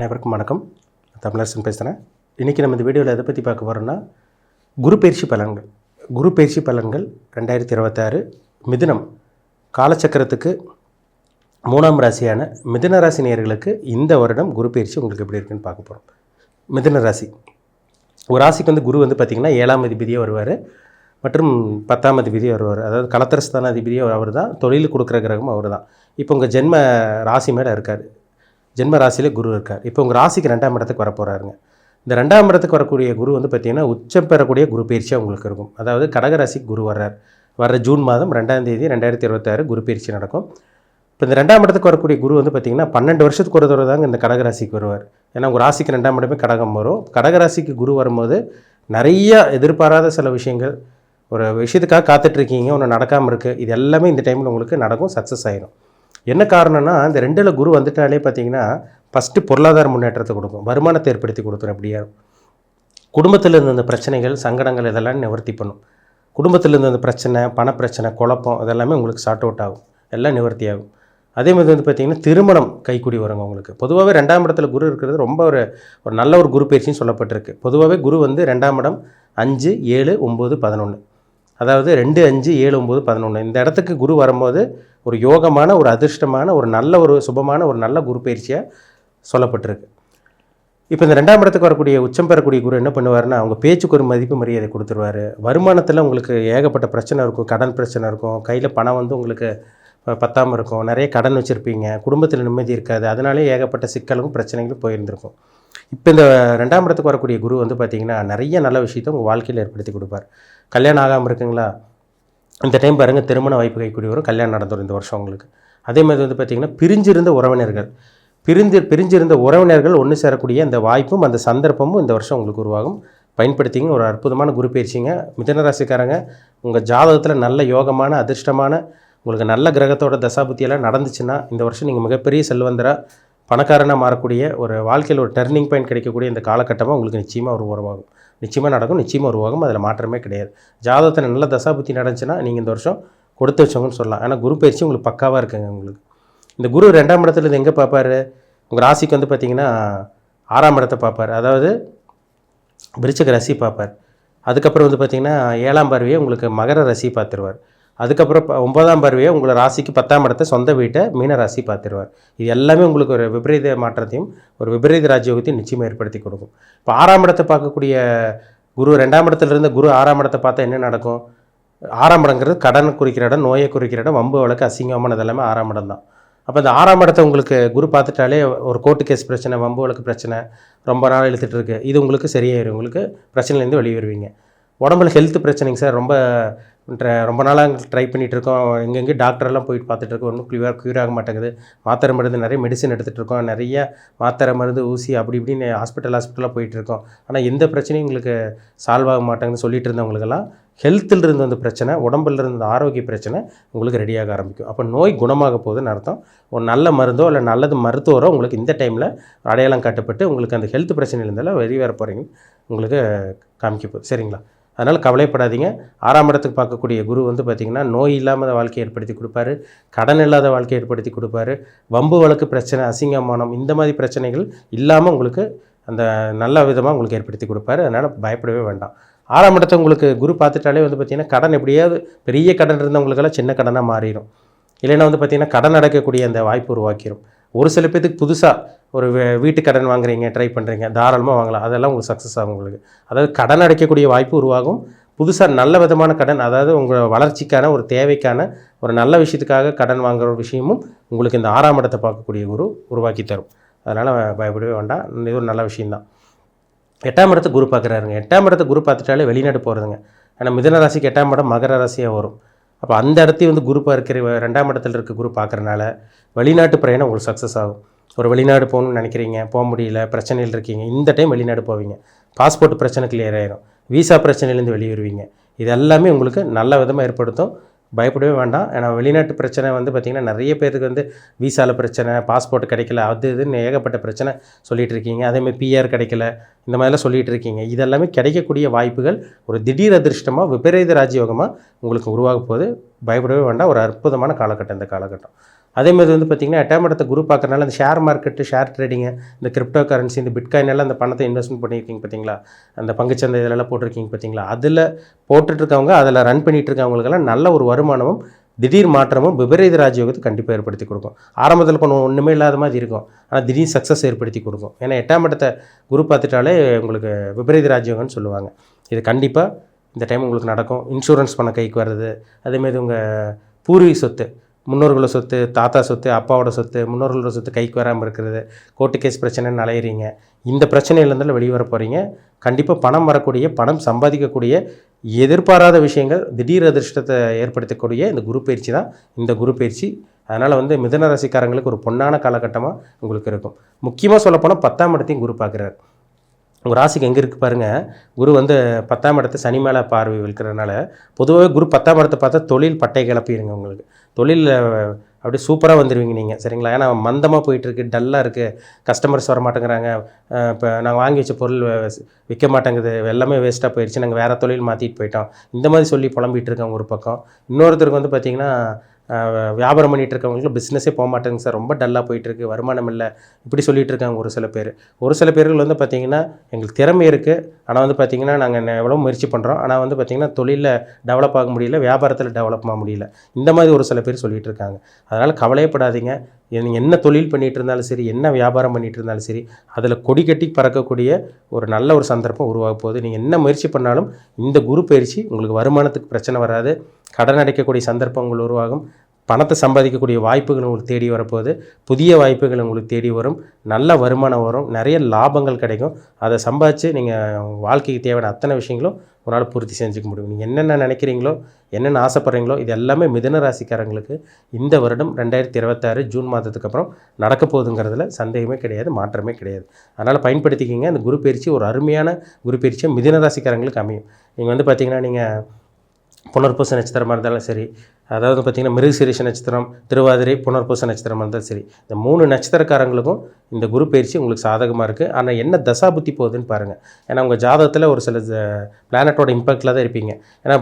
அனைவருக்கும் வணக்கம். தமிழரசன் பேசுகிறேன். இன்றைக்கி நம்ம இந்த வீடியோவில் எதை பற்றி பார்க்க போகிறோன்னா, குரு பயிற்சி பலன்கள். குரு பயிற்சி பலன்கள் 2026 மிதுனம் காலச்சக்கரத்துக்கு 3ஆம் ராசியான மிதுன ராசி நேயர்களுக்கு இந்த வருடம் குரு பயிற்சி உங்களுக்கு எப்படி இருக்குன்னு பார்க்க போகிறோம். மிதுன ராசி ஒரு ராசிக்கு குரு பார்த்திங்கன்னா 7ஆம் அதிபதியாக வருவார் மற்றும் 10ஆம் அதிபதியாக வருவார். அதாவது கலத்திரஸ்தான அதிபதியாக அவர் தான், தொழில் கொடுக்குற கிரகமும் அவர் தான். இப்போ உங்கள் ஜென்ம ராசி மேலே இருக்கார், ஜென்ம ராசியிலே குரு இருக்கார். இப்போ உங்கள் ராசிக்கு 2ஆம் இடத்துக்கு வர போகிறாருங்க. இந்த 2ஆம் இடத்துக்கு வரக்கூடிய குரு பார்த்திங்கன்னா உச்சம் பெறக்கூடிய குரு பயிற்சியாக உங்களுக்கு இருக்கும். அதாவது கடகராசிக்கு குரு வர்ற ஜூன் மாதம் 2ஆம் தேதி 2026 குரு பயிற்சி நடக்கும். இப்போ இந்த 2ஆம் இடத்துக்கு வரக்கூடிய குரு பார்த்திங்கன்னா 12 வருஷத்துக்கு ஒரு தடவை தாங்க இந்த கடகராசிக்கு வருவார். ஏன்னா உங்கள் ராசிக்கு 2ஆம் இடமே கடகம் வரும். கடகராசிக்கு குரு வரும்போது நிறைய எதிர்பாராத சில விஷயங்கள், ஒரு விஷயத்துக்காக காத்துட்ருக்கீங்க, ஒன்று நடக்காமல் இருக்குது, இது எல்லாமே இந்த டைமில் உங்களுக்கு நடக்கும், சக்ஸஸ் ஆகிடும். என்ன காரணம்னா, இந்த 2ல் குரு வந்துட்டாலே பார்த்திங்கன்னா ஃபஸ்ட்டு பொருளாதார முன்னேற்றத்தை கொடுக்கும், வருமானத்தை ஏற்படுத்தி கொடுத்துரும். அப்படியா குடும்பத்தில் இருந்த அந்த பிரச்சனைகள், சங்கடங்கள் இதெல்லாம் நிவர்த்தி பண்ணும். குடும்பத்தில் இருந்த அந்த பிரச்சனை, பணப்பிரச்சனை, குழப்பம் இதெல்லாமே உங்களுக்கு சார்ட் அவுட் ஆகும், எல்லாம் நிவர்த்தி ஆகும். அதே மாதிரி பார்த்திங்கன்னா திருமணம் கைக்கூடி வருங்க உங்களுக்கு. பொதுவாகவே 2ஆம் இடத்துல குரு இருக்கிறது ரொம்ப ஒரு நல்ல ஒரு குரு பயிற்சின்னு சொல்லப்பட்டிருக்கு. பொதுவாகவே குரு 2ஆம் இடம் 5, 7, 9, 11, அதாவது 2, 5, 7, 9, 11 இந்த இடத்துக்கு குரு வரும்போது ஒரு யோகமான, ஒரு அதிர்ஷ்டமான, ஒரு நல்ல, ஒரு சுபமான, ஒரு நல்ல குரு பயிற்சியாக சொல்லப்பட்டிருக்கு. இப்போ இந்த 2ஆம் இடத்துக்கு வரக்கூடிய உச்சம் பெறக்கூடிய குரு என்ன பண்ணுவார்னா, அவங்க பேச்சுக்கு ஒரு மதிப்பு மரியாதை கொடுத்துருவார். வருமானத்தில் உங்களுக்கு ஏகப்பட்ட பிரச்சனை இருக்கும், கடன் பிரச்சனை இருக்கும், கையில் பணம் உங்களுக்கு பத்தாமல் இருக்கும், நிறைய கடன் வச்சுருப்பீங்க, குடும்பத்தில் நிம்மதி இருக்காது, அதனாலே ஏகப்பட்ட சிக்கலும் பிரச்சனைகளும் போயிருந்திருக்கும். இப்போ இந்த 2ஆம் இடத்துக்கு வரக்கூடிய குரு பார்த்திங்கன்னா நிறைய நல்ல விஷயத்தை உங்கள் வாழ்க்கையில் ஏற்படுத்தி கொடுப்பார். கல்யாணம் ஆகாமல் இருக்குங்களா, இந்த டைம் பாருங்கள் திருமண வாய்ப்பு கைக்கூடி வரும், கல்யாணம் நடந்துடும் இந்த வருஷம் உங்களுக்கு. அதே மாதிரி பார்த்திங்கன்னா பிரிஞ்சிருந்த உறவினர்கள் ஒன்று சேரக்கூடிய அந்த வாய்ப்பும் அந்த சந்தர்ப்பமும் இந்த வருஷம் உங்களுக்கு உருவாகும். பயன்படுத்திங்க. ஒரு அற்புதமான குரு பயிற்சிங்க. மிதுன ராசிக்காரங்க, உங்கள் ஜாதகத்தில் நல்ல யோகமான, அதிர்ஷ்டமான, உங்களுக்கு நல்ல கிரகத்தோட தசாபுத்தியெல்லாம் நடந்துச்சுன்னா இந்த வருஷம் நீங்கள் மிகப்பெரிய செல்வந்தராக, பணக்காரனாக மாறக்கூடிய, ஒரு வாழ்க்கையில் ஒரு டர்னிங் பாயிண்ட் கிடைக்கக்கூடிய இந்த காலகட்டமாக உங்களுக்கு நிச்சயமாக உருவாகும். நிச்சயமாக நடக்கும், நிச்சயமாக உருவாகும், அதில் மாற்றமே கிடையாது. ஜாதகத்தில் நல்ல தசாபுத்தி நடந்துச்சுன்னா நீங்கள் இந்த வருஷம் கொடுத்து வச்சவங்கன்னு சொல்லலாம். ஆனால் குரு பயிற்சி உங்களுக்கு பக்காவாக இருக்குங்க. உங்களுக்கு இந்த குரு 2ஆம் இடத்துல இது எங்கே பார்ப்பார், உங்கள் ராசிக்கு பார்த்திங்கன்னா 6ஆம் இடத்தை பார்ப்பார், அதாவது விருச்சிக ராசி பார்ப்பார். அதுக்கப்புறம் பார்த்திங்கன்னா 7ஆம் பார்வையை உங்களுக்கு மகர ராசி பார்த்துருவார். அதுக்கப்புறம் 9ஆம் பார்வையை உங்களை ராசிக்கு 10ஆம் இடத்தை, சொந்த வீட்டை மீன ராசி பார்த்துருவார். இது எல்லாமே உங்களுக்கு ஒரு விபரீத மாற்றத்தையும் ஒரு விபரீத ராஜயோகத்தையும் நிச்சயமாக ஏற்படுத்தி கொடுக்கும். இப்போ 6ஆம் இடத்தை பார்க்கக்கூடிய குரு 2ஆம் இடத்துல இருந்த குரு 6ஆம் இடத்தை பார்த்தா என்ன நடக்கும்? 6ஆம் இடங்கிறது கடன் குறிக்கிற இடம், நோயை குறிக்கிற இடம், வம்பு வழக்கு, அசிங்கமானது எல்லாமே 6ஆம் இடம் தான். அப்போ இந்த 6ஆம் இடத்தை உங்களுக்கு குரு பார்த்துட்டாலே ஒரு கோர்ட்டு கேஸ் பிரச்சனை, வம்பு வழக்கு பிரச்சனை ரொம்ப நாள் இழுத்துட்டு இருக்கு, இது உங்களுக்கு சரியாயிடும். உங்களுக்கு பிரச்சனையிலேருந்து வெளியே வருவீங்க. உடம்புல ஹெல்த் பிரச்சனைங்க சார், ரொம்ப நாளாக ட்ரை பண்ணிகிட்ருக்கோம், எங்கெங்கே டாக்டரெல்லாம் போயிட்டு பார்த்துட்ருக்கோம், ஒன்றும் க்யூர் ஆக மாட்டேங்குது, மாத்திரை மருந்து நிறைய மெடிசன் எடுத்துகிட்ருக்கோம், நிறைய மாத்திரை மருந்து ஊசி அப்படி இப்படின்னு ஹாஸ்பிட்டலாக போயிட்டுருக்கோம், ஆனால் எந்த பிரச்சனையும் உங்களுக்கு சால்வ் ஆக மாட்டேங்குதுன்னு சொல்லிட்டு இருந்தவங்களுக்கெல்லாம் ஹெல்த்தில் இருந்த அந்த பிரச்சனை, உடம்பில் இருந்த ஆரோக்கிய பிரச்சனை உங்களுக்கு ரெடியாக ஆரம்பிக்கும். அப்போ நோய் குணமாக போகுதுன்னு அர்த்தம். ஒரு நல்ல மருந்தோ இல்லை நல்லது மருத்துவரோ உங்களுக்கு இந்த டைமில் அடையாளம் காட்டப்பட்டு உங்களுக்கு அந்த ஹெல்த் பிரச்சனையிலேருந்தாலும் வெளியே வர போகிறீங்க உங்களுக்கு காமிக்க போகுது. சரிங்களா? அதனால் கவலைப்படாதீங்க. 6ஆம் இடத்துக்கு பார்க்கக்கூடிய குரு பார்த்திங்கன்னா நோய் இல்லாமல் வாழ்க்கையை ஏற்படுத்தி கொடுப்பாரு, கடன் இல்லாத வாழ்க்கையை ஏற்படுத்தி கொடுப்பாரு, வம்பு வழக்கு பிரச்சனை, அசிங்கமானம் இந்த மாதிரி பிரச்சனைகள் இல்லாமல் உங்களுக்கு அந்த நல்ல விதமாக உங்களுக்கு ஏற்படுத்தி கொடுப்பாரு. அதனால் பயப்படவே வேண்டாம். 6ஆம் இடத்தை உங்களுக்கு குரு பார்த்துட்டாலே பார்த்திங்கன்னா கடன் எப்படியாவது பெரிய கடன் இருந்தவங்களுக்கெல்லாம் சின்ன கடனாக மாறிடும். இல்லைன்னா பார்த்திங்கன்னா கடன் அடைக்கக்கூடிய அந்த வாய்ப்பு உருவாக்கிடும். ஒரு சில பேருக்கு புதுசாக ஒரு வீட்டு கடன் வாங்குறீங்க, ட்ரை பண்ணுறீங்க, தாராளமாக வாங்கலாம், அதெல்லாம் உங்களுக்கு சக்ஸஸ் ஆகும். உங்களுக்கு அதாவது கடன் அடைக்கக்கூடிய வாய்ப்பு உருவாகும். புதுசாக நல்ல விதமான கடன், அதாவது உங்கள் வளர்ச்சிக்கான ஒரு தேவைக்கான ஒரு நல்ல விஷயத்துக்காக கடன் வாங்குகிற ஒரு விஷயமும் உங்களுக்கு இந்த 6ஆம் இடத்தை பார்க்கக்கூடிய குரு உருவாக்கி தரும். அதனால் பயப்படவே வேண்டாம், இது ஒரு நல்ல விஷயந்தான். 8ஆம் இடத்தை குரு பார்க்குறாருங்க. 8ஆம் இடத்தை குரு பார்த்துட்டாலே வெளிநாடு போகிறதுங்க. ஏன்னா மிதுன ராசிக்கு 8ஆம் இடம் மகர ராசியாக வரும். அப்போ அந்த இடத்தையும் குரு பார்க்கிற 2ஆம் இடத்துல இருக்க குரு பார்க்குறனால வெளிநாட்டு பிரயாணம் உங்களுக்கு சக்ஸஸ் ஆகும். ஒரு வெளிநாடு போகணும்னு நினைக்கிறீங்க, போக முடியல, பிரச்சனையில் இருக்கீங்க, இந்த டைம் வெளிநாடு போவீங்க. பாஸ்போர்ட் பிரச்சனை கிளியர் ஆயிரும், விசா பிரச்சனையிலேருந்து வெளியே வருவீங்க. இது எல்லாமே உங்களுக்கு நல்ல விதமாக ஏற்படுத்தும். பயப்படவே வேண்டாம். ஏன்னா வெளிநாட்டு பிரச்சனை பார்த்திங்கன்னா நிறைய பேருக்கு விசாவில் பிரச்சனை, பாஸ்போர்ட் கிடைக்கல, அது இதுன்னு ஏகப்பட்ட பிரச்சனை சொல்லிகிட்டு இருக்கீங்க. அதேமாதிரி பிஆர் கிடைக்கல, இந்த மாதிரிலாம் சொல்லிகிட்டு இருக்கீங்க. இதெல்லாமே கிடைக்கக்கூடிய வாய்ப்புகள் ஒரு திடீர் அதிர்ஷ்டமாக, விபரீத ராஜயோகமாக உங்களுக்கு உருவாக போகுது. பயப்படவே வேண்டாம். ஒரு அற்புதமான காலகட்டம் இந்த காலகட்டம். அதே மாதிரி வந்து பார்த்திங்கன்னா 8ஆம் இடத்த குரு பார்க்கறனால அந்த ஷேர் மார்க்கெட்டு, ஷேர் ட்ரேடிங்கு, இந்த கிரிப்டோ கரன்சி, இந்த பிட்காயின் எல்லாம் அந்த பணத்தை இன்வெஸ்ட்மெண்ட் பண்ணியிருக்கீங்க பார்த்தீங்களா, அந்த பங்குச்சந்தை இதிலெல்லாம் போட்டிருக்கீங்க பார்த்தீங்களா, அதில் போட்டுட்ருக்கவங்க, அதில் ரன் பண்ணிகிட்டு இருக்கவங்களுக்கெல்லாம் நல்ல ஒரு வருமானமும் திடீர் மாற்றமும் விபரீத ராஜயோகத்தை கண்டிப்பாக ஏற்படுத்தி கொடுக்கும். ஆரம்பத்தில் கொஞ்சம் ஒன்றுமே இல்லாத மாதிரி இருக்கும், ஆனால் திடீர் சக்ஸஸ் ஏற்படுத்தி கொடுக்கும். ஏன்னா 8ஆம் இடத்தை குரு பார்த்துட்டாலே உங்களுக்கு விபரீத ராஜயோகம்னு சொல்லுவாங்க. இது கண்டிப்பாக இந்த டைம் உங்களுக்கு நடக்கும். இன்சூரன்ஸ் பணம் கைக்கு வர்றது, அதேமாதிரி உங்கள் பூர்வீக சொத்து, முன்னோர்களோட சொத்து, தாத்தா சொத்து, அப்பாவோட சொத்து, முன்னோர்களோட சொத்து கைக்கு வராமல் இருக்கிறது, கோர்ட்டு கேஸ் பிரச்சனைன்னு அலையிறீங்க, இந்த பிரச்சனையிலேருந்தாலும் வெளியே வர போகிறீங்க. கண்டிப்பாக பணம் வரக்கூடிய, பணம் சம்பாதிக்கக்கூடிய, எதிர்பாராத விஷயங்கள், திடீர் அதிர்ஷ்டத்தை ஏற்படுத்தக்கூடிய இந்த குரு பயிற்சி தான் இந்த குரு பயிற்சி. அதனால் வந்து மிதுன ராசிக்காரங்களுக்கு ஒரு பொன்னான காலகட்டமாக உங்களுக்கு இருக்கும். முக்கியமாக சொல்லப்போனால் 10ஆம் இடத்தையும் குரு பார்க்குறாரு. உங்கள் ராசிக்கு எங்கே இருக்குது பாருங்கள். குரு வந்து 10ஆம் இடத்தை சனி மேலே பார்வை இருக்கிறதுனால, பொதுவாகவே குரு 10ஆம் இடத்தை பார்த்தா தொழில் பட்டை கிளப்பிடுங்க. உங்களுக்கு தொழிலில் அப்படியே சூப்பராக வந்துடுவீங்க நீங்கள், சரிங்களா? ஏன்னா மந்தமாக போயிட்டுருக்கு, டல்லாக இருக்குது, கஸ்டமர்ஸ் வர மாட்டேங்கிறாங்க, இப்போ நாங்கள் வாங்கி வச்ச பொருள் விற்க மாட்டேங்குது, எல்லாமே வேஸ்ட்டாக போயிடுச்சு, நாங்கள் வேறு தொழில் மாற்றிட்டு போயிட்டோம், இந்த மாதிரி சொல்லி புலம்பிகிட்டு இருக்காங்க ஒரு பக்கம். இன்னொருத்தருக்கு வந்து பார்த்திங்கன்னா வியாபாரம் பண்ணிகிட்டு இருக்கவங்களுக்கு பிஸ்னஸே போக மாட்டேங்குது சார், ரொம்ப டல்லாக போயிட்டுருக்கு, வருமானம் இல்லை, இப்படி சொல்லிகிட்டு இருக்காங்க ஒரு சில பேர். ஒரு சில பேர்கள் வந்து பார்த்திங்கன்னா எங்களுக்கு திறமை இருக்குது, ஆனால் வந்து பார்த்திங்கன்னா நாங்கள் எவ்வளோ முயற்சி பண்ணுறோம், ஆனால் வந்து பார்த்திங்கன்னா தொழிலில் டெவலப் ஆக முடியல, வியாபாரத்தில் டெவலப் ஆக முடியல, இந்த மாதிரி ஒரு சில பேர் சொல்லிகிட்டு இருக்காங்க. அதனால் கவலையப்படாதீங்க. நீங்கள் என்ன தொழில் பண்ணிகிட்டு இருந்தாலும் சரி, என்ன வியாபாரம் பண்ணிகிட்டு இருந்தாலும் சரி, அதில் கொடி கட்டி பறக்கக்கூடிய ஒரு நல்ல ஒரு சந்தர்ப்பம் உருவாக போகுது. நீங்கள் என்ன முயற்சி பண்ணாலும் இந்த குரு பயிற்சி உங்களுக்கு வருமானத்துக்கு பிரச்சனை வராது, கடன் அடைக்கக்கூடிய சந்தர்ப்பங்கள் உருவாகும், பணத்தை சம்பாதிக்கக்கூடிய வாய்ப்புகள் உங்களுக்கு தேடி வரப்போகுது, புதிய வாய்ப்புகள் உங்களுக்கு தேடி வரும், நல்ல வருமானம் வரும், நிறைய லாபங்கள் கிடைக்கும். அதை சம்பாதிச்சு நீங்கள் வாழ்க்கைக்கு தேவையான அத்தனை விஷயங்களும் ஒரு நாள் பூர்த்தி செஞ்சுக்க முடியும். நீங்கள் என்னென்ன நினைக்கிறீங்களோ, என்னென்ன ஆசைப்பட்றீங்களோ, இது எல்லாமே மிதுன ராசிக்காரங்களுக்கு இந்த வருடம் 2026 ஜூன் மாதத்துக்கு அப்புறம் நடக்க போகுதுங்கிறதுல சந்தேகமே கிடையாது, மாற்றமே கிடையாது. அதனால் பயன்படுத்திக்கிங்க. இந்த குரு பயிற்சி ஒரு அருமையான குரு பயிற்சியை மிதுன ராசிக்காரங்களுக்கு அமையும். நீங்கள் வந்து பார்த்திங்கன்னா நீங்கள் புனர்பூச நட்சத்திரமாக இருந்தாலும் சரி, அதாவது பார்த்திங்கன்னா மிருகசீரிஷ நட்சத்திரம், திருவாதிரை, புனர்பூச நட்சத்திரமாக இருந்தாலும் சரி, இந்த 3 நட்சத்திரக்காரங்களுக்கும் இந்த குரு பயிற்சி உங்களுக்கு சாதகமாக இருக்குது. ஆனால் என்ன தசாபுத்தி போகுதுன்னு பாருங்கள். ஏன்னா உங்கள் ஜாதகத்தில் ஒரு சில பிளானட்டோட இம்பேக்டில் தான் இருப்பீங்க. ஏன்னா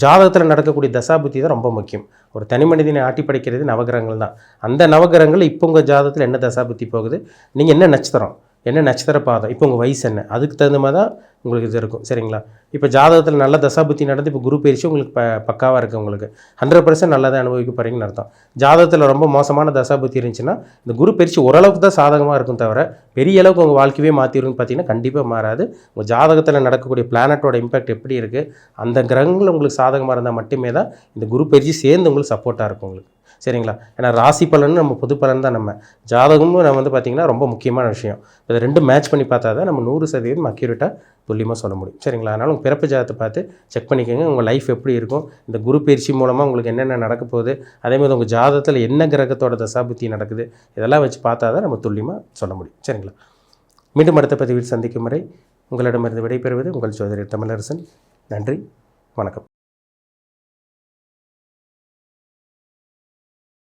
ஜாதகத்தில் நடக்கக்கூடிய தசாபுத்தி தான் ரொம்ப முக்கியம். ஒரு தனி மனிதனை ஆட்டி படைக்கிறது நவகிரகங்கள் தான். அந்த நவகிரகங்கள் இப்போ உங்கள் ஜாதகத்தில் என்ன தசாபுத்தி போகுது, நீங்கள் என்ன நட்சத்திரம், என்ன நட்சத்திர பாதம், இப்போ உங்கள் வயசு என்ன, அதுக்கு தகுந்த மாதிரி தான் உங்களுக்கு இது இருக்கும், சரிங்களா? இப்போ ஜாதகத்தில் நல்ல தசாபுத்தி நடந்து இப்போ குரு பயிற்சி உங்களுக்கு பக்காவாக இருக்குது, உங்களுக்கு 100% நல்லதை அனுபவிக்க போகிறீங்கன்னு அர்த்தம். ஜாதகத்தில் ரொம்ப மோசமான தசாபுத்தி இருந்துச்சுன்னா இந்த குரு பயிற்சி ஓரளவுக்கு தான் சாதகமாக இருக்கும், தவிர பெரிய அளவுக்கு உங்கள் வாழ்க்கையே மாற்றிடும்னு பார்த்தீங்கன்னா கண்டிப்பாக மாறாது. உங்கள் ஜாதகத்தில் நடக்கக்கூடிய பிளானட்டோட இம்பாக்ட் எப்படி இருக்குது, அந்த கிரகங்கள் உங்களுக்கு சாதகமாக இருந்தால் மட்டுமே தான் இந்த குரு பயிற்சி சேர்ந்து உங்களுக்கு சப்போர்ட்டாக இருக்கும் உங்களுக்கு, சரிங்களா? ஏன்னா ராசி பலன் நம்ம பொது பலன் தான். நம்ம ஜாதகமும் நம்ம வந்து பார்த்திங்கன்னா ரொம்ப முக்கியமான விஷயம். இதை ரெண்டும் மேட்ச் பண்ணி பார்த்தா தான் நம்ம 100% அக்யூரேட்டாக துல்லியமாக சொல்ல முடியும், சரிங்களா? அதனால் உங்கள் பிறப்பு ஜாதகத்தை பார்த்து செக் பண்ணிக்கோங்க. உங்கள் லைஃப் எப்படி இருக்கும், இந்த குரு பயிற்சி மூலமாக உங்களுக்கு என்னென்ன நடக்க போகுது, அதேமாதிரி உங்கள் ஜாதகத்தில் என்ன கிரகத்தோட தசாபுத்தி நடக்குது, இதெல்லாம் வச்சு பார்த்தா தான் நம்ம துல்லியமாக சொல்ல முடியும், சரிங்களா? மீண்டும் அடுத்த பதிவில் சந்திக்கும் வரை உங்களிடமிருந்து விடைபெறுவது உங்கள் சோதரி தமிழரசன். நன்றி, வணக்கம்.